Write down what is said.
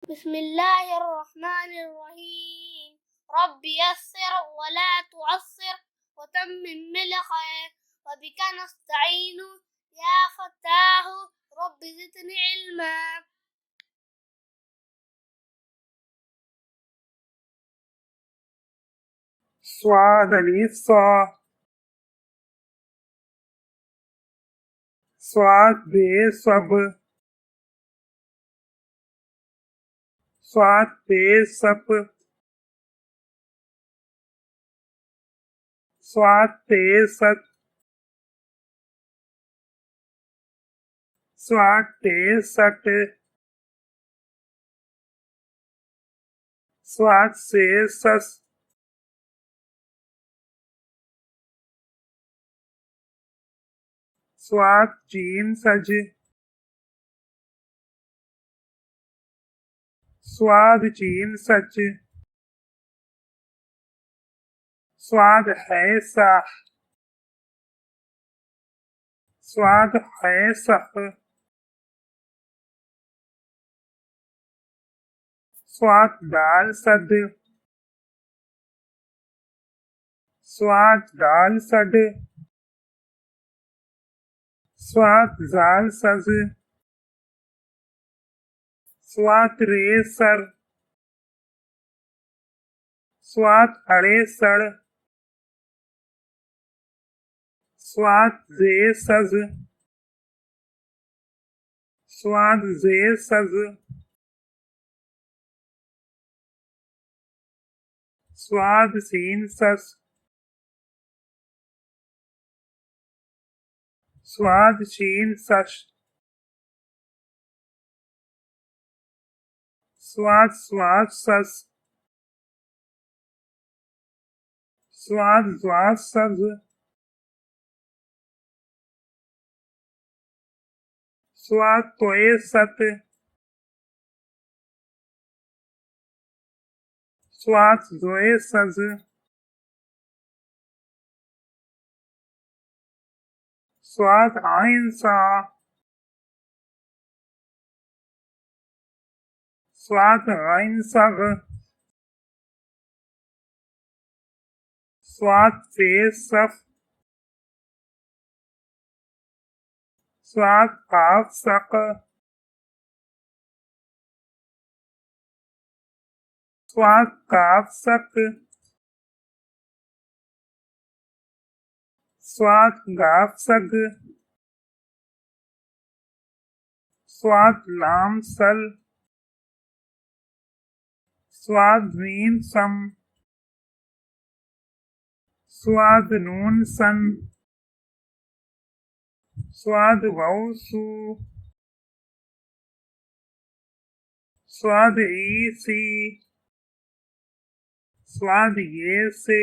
बिस्मिल्लाहिर्रहमानिर्रहीम। रब्बि यस्सिर वला तुअस्सिर वतम्मिम बिलखैर वबिका नस्तईनु या फत्ताहु रब्बि ज़िदनी इल्मा। स्वाद अलीफ सा, स्वाद बे सब, स्वाद पे सप, स्वाद पे सत, स्वाद पे सट, स्वाद से सस, स्वाद जीन सज, स्वाद जीन सच, स्वाद है सा, स्वाद है सह, स्वाद दाल सद, स्वाद दाल सड, स्वाद जाल सज, स्वाद रे सर, स्वाद अड़े सड़, स्वाद जे सज, स्वाद जे सज, स्वाद सीन सस, स्वाद शीन सश, स्वाद स्वाद सस, स्वाद स्वाद सज, स्वाद तोए सत, स्वाद जोए सज, स्वाद आइन सा, स्वाद आइन सग, स्वाद फे सफ, स्वाद काफ सक, स्वाद काफ सक, स्वाद गाफ सग, स्वाद लाम सल, स्वाद मीम सम, स्वाद नून सन, स्वाद वाउ सू, स्वाद ई सी, स्वाद ये से।